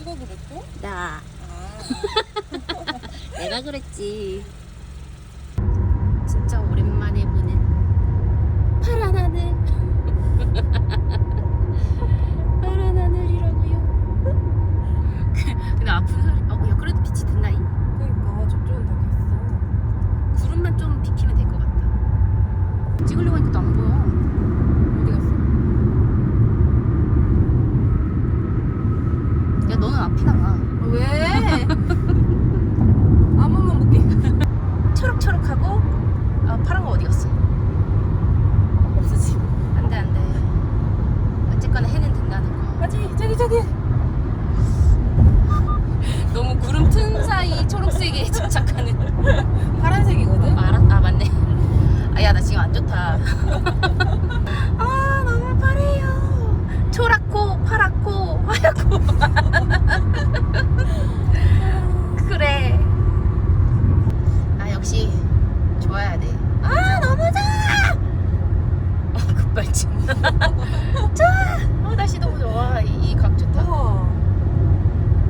누가 그랬어? 나. 아. 내가 그랬지. 진짜 오랜만에 보는 파란 하늘. 파란 하늘이라고요. 근데 아픈 소리. 야 그래도 빛이 든다이. 그러니까 저쪽은 다 갔어. 구름만 좀 비키면 될 것 같다. 찍으려고 하니까 또 안 보여. 어디 갔어? 야 너는 앞이 나가. 왜? 한 번만 볼게. 초록초록하고 파란 거 어디 갔어? 없어지. 안돼 안돼. 어쨌거나 해는 된다는 거. 저기. 너무 구름 튼 사이 초록색에 집착하는. 파란색이거든? 아 맞네. 야 나 지금 안 좋다. 아 너무 파래요. 초랗고 파랗고 하얗고. 그래. 아 역시 좋아야 돼. 아 너무 좋아. 급발진. 좋아. 날씨 너무 좋아. 이 각 좋다. 우와.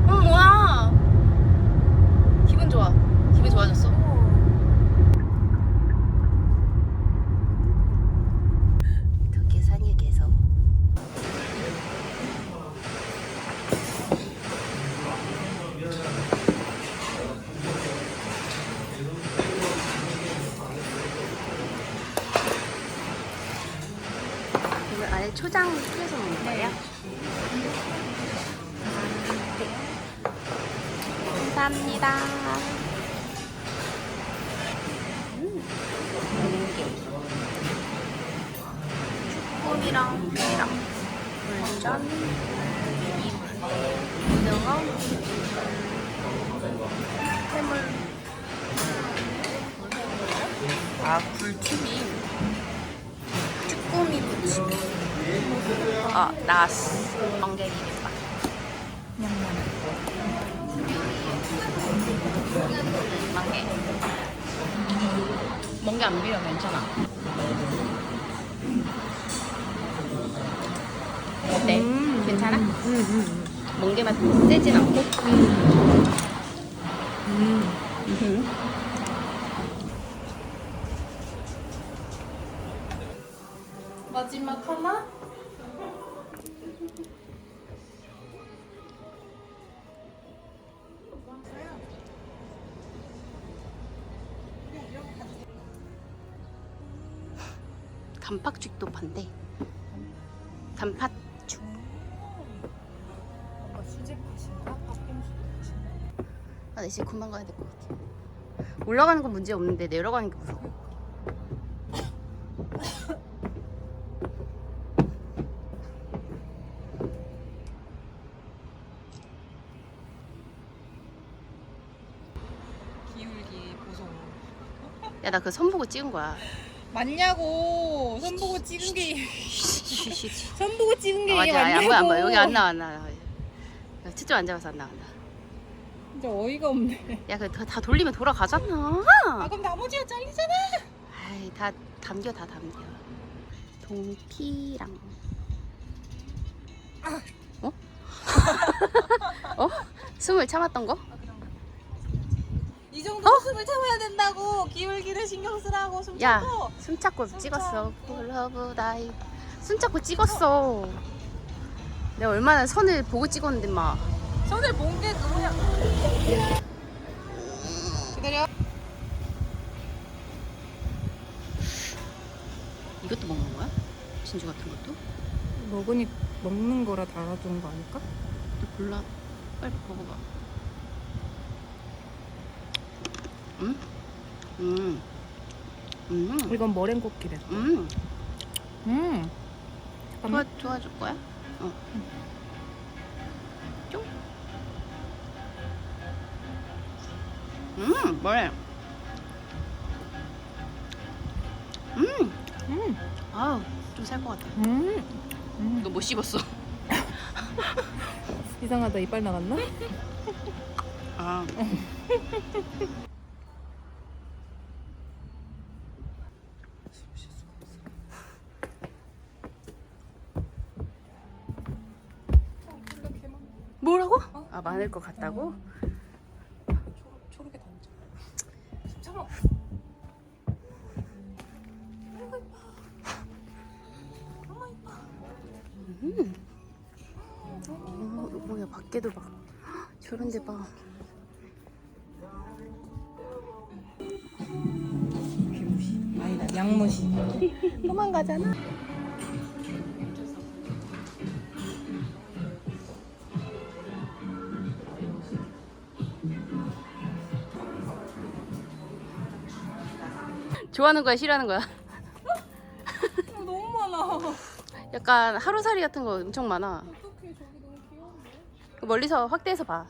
뭐야? 기분 좋아. 기분 좋아졌어. 덕계산역에서 이거 안에 초장 뿌려서 먹는 거예요? 감사합니다. 쭈꾸미랑 회랑 물전, 고등어, 해물. 아 굴튀김, 쭈꾸미 무침, 나스, 멍게리 비빔밥. 멍게 안 비려 괜찮아. 어때? 괜찮아? 멍게 맛 세진 않고? 마지막 하나? 단팥죽도 판대. 단팥죽. 뭔가 수제팥인가? 팥빙수도 맛있네. 나 이제 그만 가야 될 것 같아. 올라가는 건 문제 없는데 내려가는 게 무서워. 기울기 보송. 야 나 그 선 보고 찍은 거야. 맞냐고. 선 보고 찍은 게. 쉬쉬쉬. 선 보고 찍은 게 맞아. 맞냐고. 안 보여. 여기 안 나와 안 나와. 초점 안 잡아서 안 나온다. 진짜 어이가 없네. 야 그 다 돌리면 돌아가잖아. 아 그럼 나머지가 잘리잖아. 아이 다 담겨 다 담겨. 동피랑. 어? 어? 숨을 참았던 거? 이 정도 숨을 참아야 된다고. 기울기를 신경 쓰라고 숨 야, 참고. 숨 참고 찍었어. 러브 다이. 숨 참고 찍었어. 내가 얼마나 선을 보고 찍었는데 막. 손을 본 게 그거야. 기다려. 이것도 먹는 거야? 진주 같은 것도? 먹는 거라 달아주는 거 아닐까? 몰라. 빨리 먹어봐. 응? 이건 머랭코끼래. 잠깐만. 도와줄 거야? 어. 쫑. 뭐래? 아우, 좀 살 것 같아. 너 못 씹었어. 이상하다. 이빨 나갔나? 아. 뭐라고? 아 많을 것 같다고? 초록에 던져. 잠깐만. 아이고 이뻐. 어머 이뻐. 뭐야 밖에도 막 저런 데 봐. 귀무시. 아니다 양무시. 도망가잖아. 좋아하는 거야 싫어하는 거야? 너무 많아. 약간 하루살이 같은 거 엄청 많아. 어떡해 저기 너무 귀여운데. 멀리서 확대해서 봐.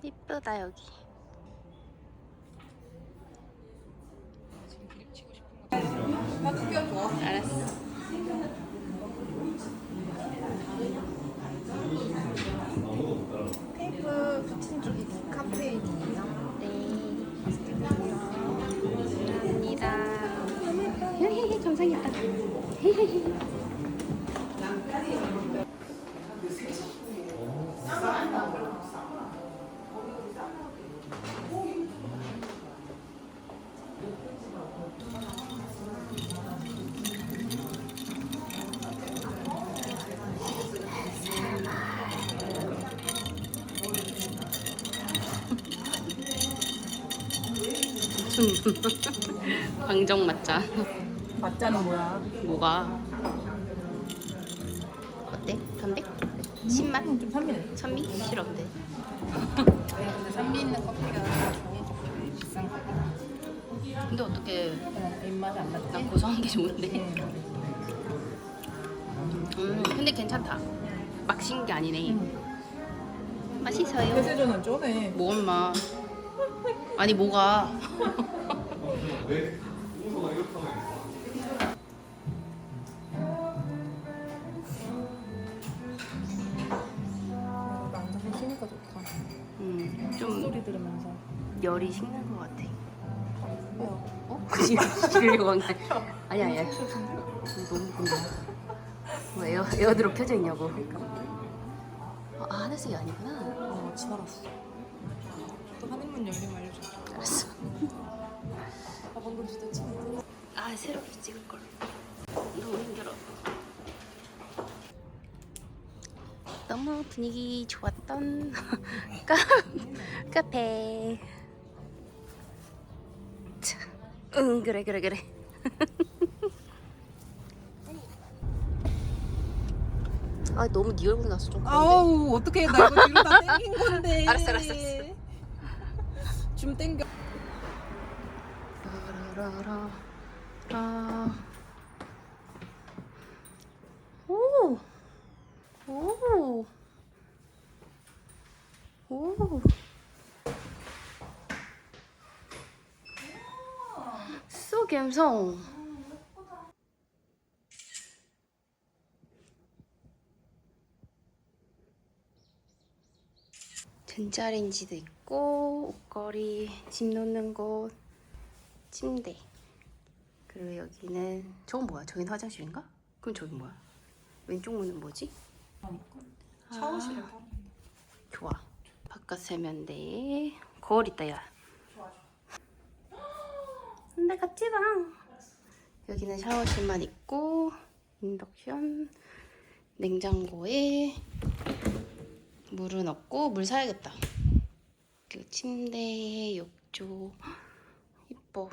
이쁘다 여기. 나 뜯겨줘. 알았어. 테이프 붙인 쪽이 카페인이에요. 감사합니다. 감사합니다. 광정 맞자. 맞자는 뭐야? 뭐가? 어때? 담배? 신맛? 좀 산미네. 산미? 싫어 근데. 근데 산미 있는 커피가 나중에 비싼 거. 근데 어떻게 입맛이 안 맞지? 난 고소한 게 좋은데. 근데 괜찮다. 막 신 게 아니네. 맛있어요. 세제전은 쪼네. 뭐 엄마? 아니 뭐가? 앉아서 쉬니까 좋다. 좀 소리 들으면서. 열이 식는 것 같아. 왜요? 어? 지르려고 한 게. 아니야 아니야. 너무 궁금해. 뭐 에어드롭 켜져 있냐고. 아 하늘색이 아니구나. 지나갔어. 또 하늘문 열리면 알려줘. 알았어. 아 방금 진짜 친구. 아 새롭게 찍을 걸. 너무 힘들어. 너무 분위기 좋았던 카페. 자, 응 그래. 아 너무 네 얼굴 나서 좀 그런데. 아우 어떡해 나 이거 뒤로 다 땡긴 건데. 알았어. 좀 땡겨. 라라라라. 오. So 감성. 전자레인지도 있고 옷걸이, 짐 놓는 곳, 침대. 그리고 여기는 저건 뭐야? 저긴 화장실인가? 그럼 저긴 뭐야? 왼쪽 문은 뭐지? 샤워실에 좋아. 바깥 세면대. 거울 있다 야. 좋아. 근데 같이 봐. 여기는 샤워실만 있고 인덕션, 냉장고에 물은 없고 물 사야겠다. 그리고 침대, 욕조 이뻐.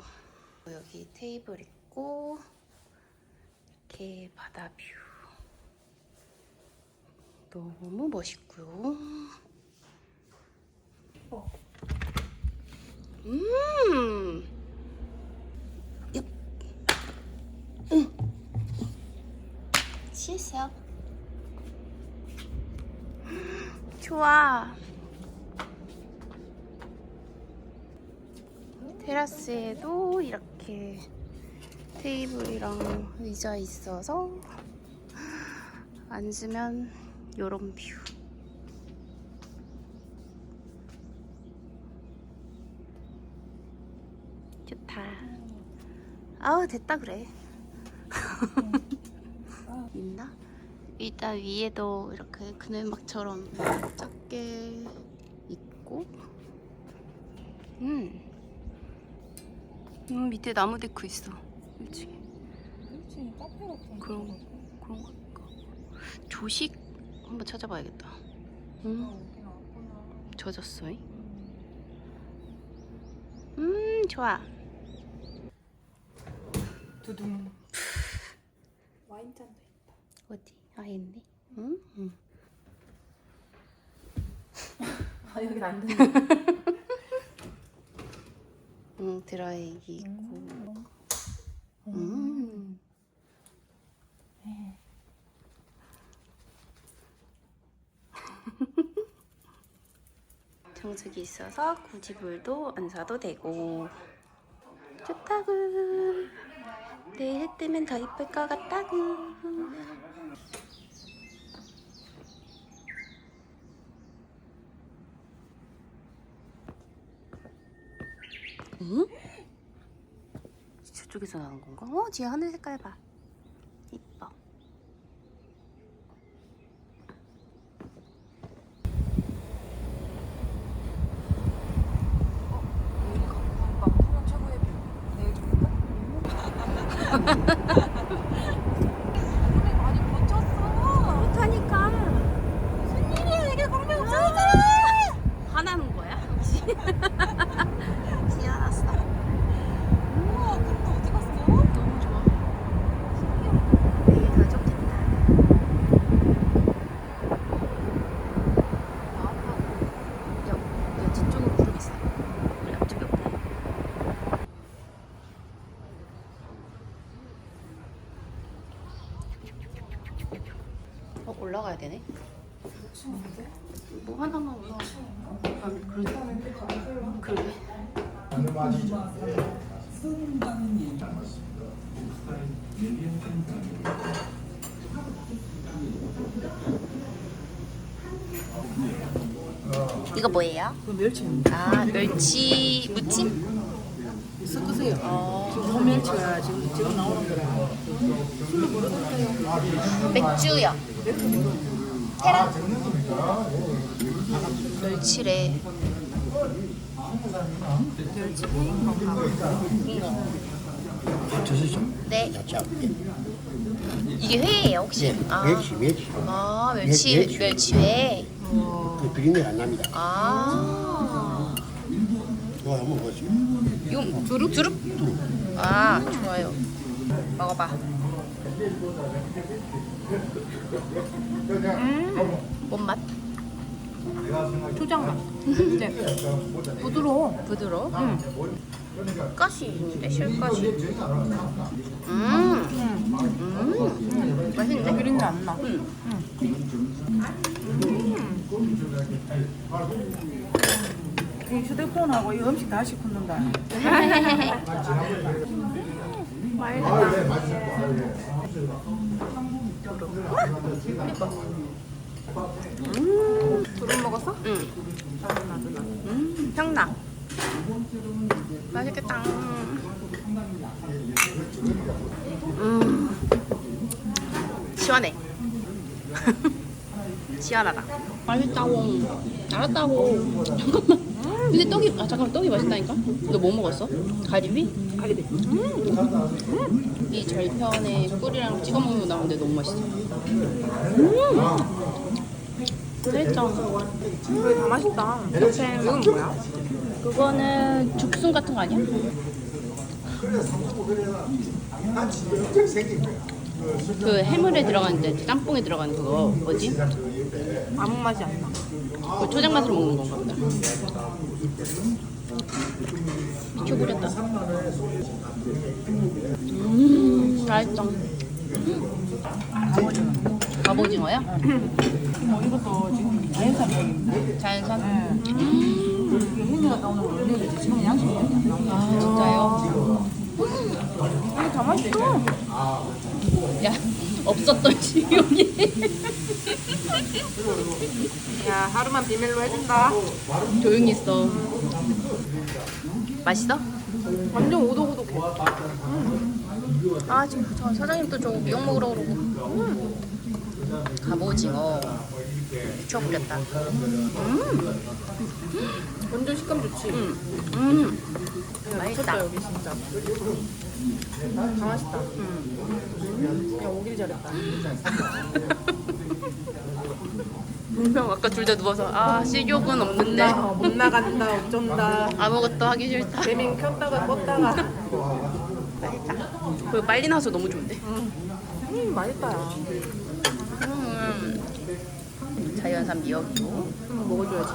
여기 테이블 있고 이렇게 바다 뷰 너무 멋있고요. 얍. 취했어. 좋아. 테라스에도 이렇게 테이블이랑 의자 있어서 앉으면 요런 뷰. 좋다. 아우 됐다 그래. 있나? 일단 위에도 이렇게 그늘막처럼 작게 있고, 밑에 나무 데크 있어. 그렇지? 그렇지, 카페 같은 그런 거 같다. 조식 한번 찾아봐야겠다. 여기 나왔구나. 젖었어. 좋아. 두둥. 와인잔도 있다. 어디? 아, 있네. 응. 아, 여긴 안 되네. 드라이기 있고. 네. 정수기 있어서 굳이 물도 안 사도 되고. 좋다구. 내일 해 뜨면 더 이쁠 것 같다구. 응? 저쪽에서 나온 건가? 뒤에 하늘 색깔 봐. 이뻐. 방송 최고의 뷰. 내일 좋을까? 오늘 많이 버텼어. 그렇다니까. 무슨 일이야? 이게 광배 없어졌잖아. 화나는 거야? 혹시? 지어놨어. 우와, 근데 어디 갔어? 너무 좋아. 내일 더 좋겠다. 야, 뒤쪽은 구름 있어. 우리 앞쪽에 없네. 올라가야 되네. 추운데? 뭐 하나만 올라가. 아, 그러게. 이거 뭐예요? 그 멸치입니다. 아, 멸치 무침? 섞으세요. 지금 호멸치가 지금 나오는 거라. 맥주요. 테라. 멸치래. 드시죠? 네. 야채. 이게 회예요 혹시? 네, 멸치. 아, 멸치, 멸치. 멸치회. 그 비린내가 안 납니다. 아. 이거 한번 보시죠. 이거 두릅? 아, 좋아요. 먹어봐. 뭔 맛? 초장 맛. 이제 부드러워. 부드러워? 가시 있는데, 실가시. 맛있네. 비린내 안 나. 이 휴대폰하고 이 음식 다시 굽는다. 두릅 먹었어? 응. 평나. 맛있겠다. 시원해. 시원하다. 맛있다고. 알았다고. 잠깐만. 근데 떡이, 잠깐만, 떡이 맛있다니까? 너 뭐 먹었어? 가리비? 가리비. 이 절편에 꿀이랑 찍어 먹는 거 나오는데 너무 맛있어. 맛있죠? 이거 다 맛있다. 이건 뭐야? 그거는 죽순 같은 거 아니야? 그 해물에 들어가는데 짬뽕에 들어가는 그거 뭐지? 아무 맛이 안 나. 그 초장 맛으로 먹는 건가 보다. 미쳐버렸다. 맛있어. 갑오징어야? 이것도 지금 자연산 먹입니다. 자연산? 이게 혜미가 나오는 거 원래 지금 양식이 안 나와. 아, 진짜요? 이거 다 맛있어. 야, 없었던 식욕이. 야, 하루만 비밀로 해준다. 조용히 있어. 맛있어? 완전 오독오독해. 아, 지금 저 사장님 또 저거 미역 먹으러 그러고. 갑오징어 미쳐버렸다. 완전 식감 좋지. 맛있다. 여기 진짜. 다 맛있다. 야 오길 잘했다. 분명 아까 둘 다 누워서 아 식욕은 없는데 못 나간다 어쩐다. 아무것도 하기 싫다. 배민 켰다가 껐다가. 맛있다. 그리고 빨리 나와서 너무 좋은데. 맛있다. 야. 자연산 미역이고. 먹어줘야지.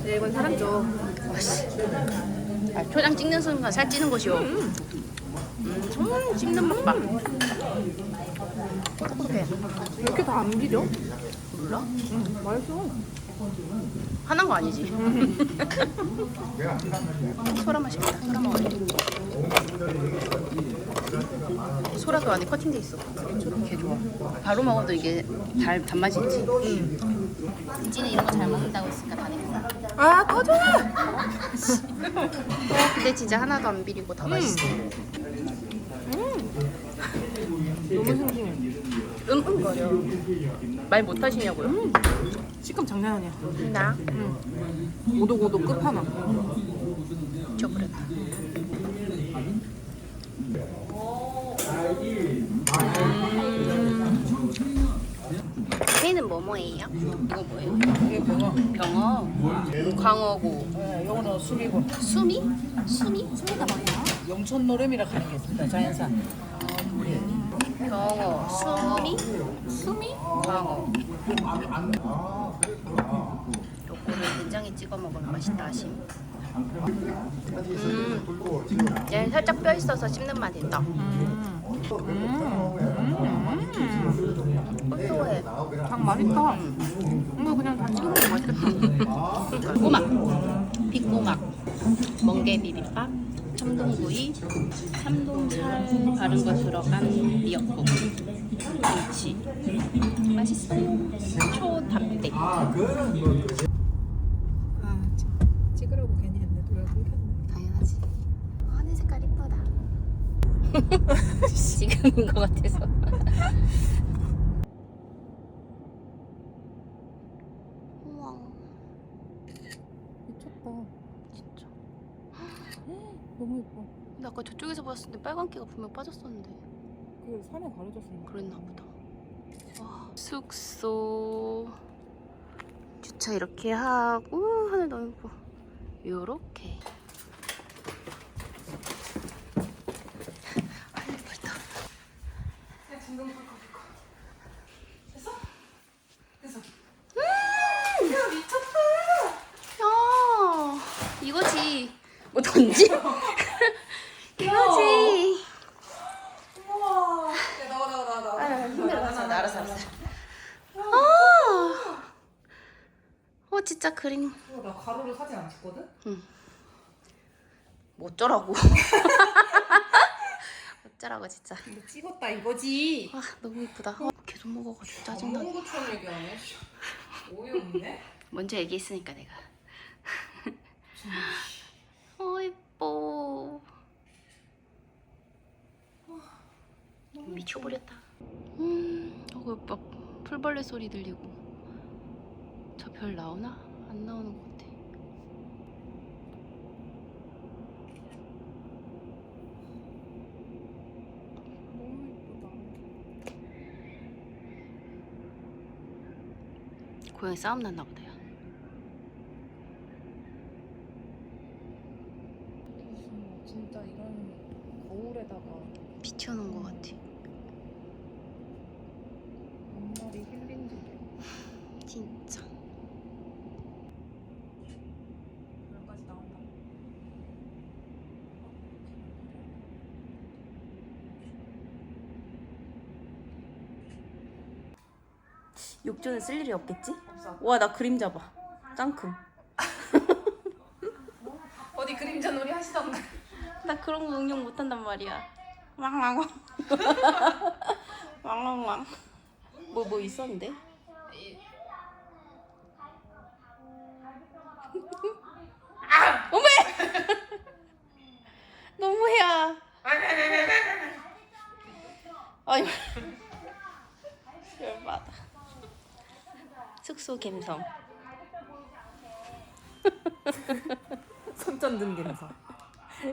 야, 이건 사람 줘. 아, 초장 찍는 순간 살 찌는 것이요. 씹는 맛봐. 어떡해. 이렇게 다 안 비려? 몰라? 맛있어. 화난 거 아니지? 소라 맛있겠다. 소라 먹어야지. 소라도 안에 커팅돼 있어. 개 좋아. 바로 먹어도 이게 단맛이 있지. 찌는 이런 거 잘 먹는다고 했으니까 다 내겠어. 아 꺼져. 근데 진짜 하나도 안 비리고 다 맛있어. 너무 싱싱해. 거려. 말 못하시냐고요? 식감 장난 아니야. 나? 오독오독 끝판왕. 미쳐버렸다. 회는 뭐뭐예요? 이거 뭐예요? 이게 뭐야? 병어, 광어고, 요거는 수미고. 수미? 수미가 뭐예요? 영천 노름이라 하는 게 있습니다. 자연산. 병어, 수미, 광어. 요거를 된장에 찍어 먹으면 맛있다 하심. 얘는 살짝 뼈 있어서 씹는 맛이 있다. 고소해. 장 맛있다. 이거 그냥 다 찍어 먹으면 맛있겠다. 꼬막, 빛꼬막, 멍게 비빔밥, 참동구이, 참동살 바른 거 들어간 미역국, 김치. 맛있어요. 초담대. 찍으려고 괜히 했네. 노래 끊겼네. 당연하지. 하늘 색깔 이쁘다. 지금인 것 같아서. 우와, 미쳤다. 진짜. 너무 예뻐. 근데 아까 저쪽에서 봤을 때 빨간기가 분명 빠졌었는데. 그 산에 가려졌었나? 그랬나 보다. 와, 숙소 주차 이렇게 하고 하늘 너무 예뻐. 요렇게 하늘 예쁘다. 야 미쳤다. 야, 이거지. 뭐 던지? 이거지. 우와. 야 나와. 힘들어. 알았어. 진짜 그림. 나 가로로 사진 안 찍거든? 뭐 어쩌라고. 어쩌라고 진짜. 근데 찍었다 이거지. 와, 너무 예쁘다. 계속 먹어가지고 짜증나. 아무것처럼 얘기하네. 어이없네. 먼저 얘기했으니까 내가. 예뻐. 미쳐버렸다. 막 풀벌레 소리 들리고. 저 별 나오나? 안 나오는 것 같아. 너무 예쁘다. 고양이 싸움 났나 보다. 진짜 이런 거울에다가 비춰놓은 것 같아. 앞머리 힐링되게. 진짜. 여기까지 나온다. 욕조는 쓸 일이 없겠지? 와, 나 그림자 봐. 짱큼. 어디 그림자 놀이 하시던가. 나 그런 거 응용 못한단 말이야. 왕왕왕. 왕왕왕. 뭐 있었는데? 어메! 너무해야. 아니. 열받아. 숙소 갬성. 손전등 갬성.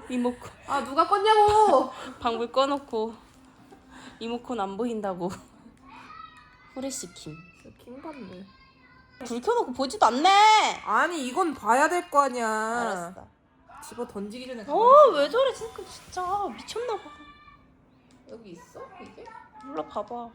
리모컨. 아 누가 껐냐고. 방불 꺼놓고 리모컨 안 보인다고 후레시킴. 킹받네. 불 켜놓고 보지도 않네. 아니 이건 봐야 될 거 아니야. 알았어. 집어 던지기 전에. 왜 저래 진짜 미쳤나봐. 여기 있어 이게? 몰라 봐봐.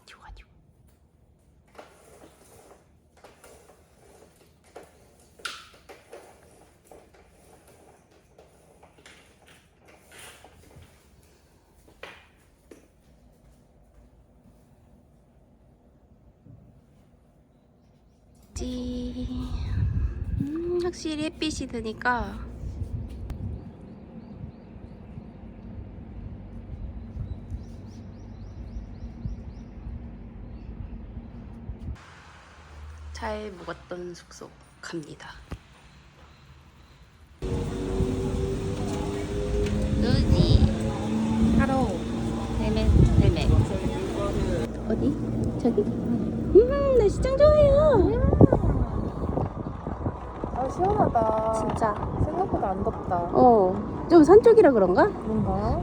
좋아요. 확실히 햇빛이 드니까 잘 묵었던 숙소 갑니다. 루지 하로 헬멧 어디? 저기? 나 시장 좋아해요. 아 시원하다. 진짜 생각보다 안 덥다. 좀 산 쪽이라 그런가? 그런가?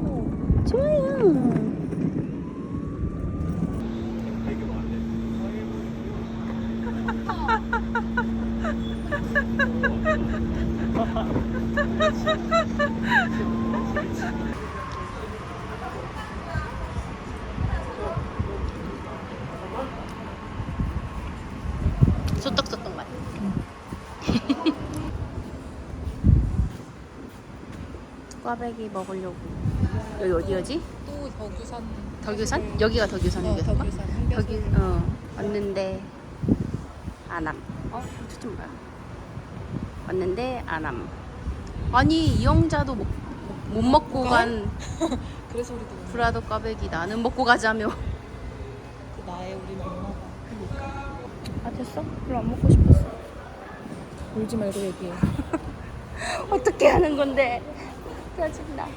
좋아요. 소떡소떡 맛. 꽈배기 먹으려고. 여기 어디였지? 또 덕유산. 덕유산? 여기가 덕유산이겠어? 덕유산. 여기 왔는데 안함. 이거 좀 뭐야? 왔는데 안함. 아니 이영자도 못 먹고 간 그래서 우리도 브라더 꽈배기 나는 먹고 가자며. 그 나의 우리 먹나 봐. 아 됐어? 별로 안 먹고 싶었어. 울지 말고 얘기해. 어떻게 하는 건데? 짜증나.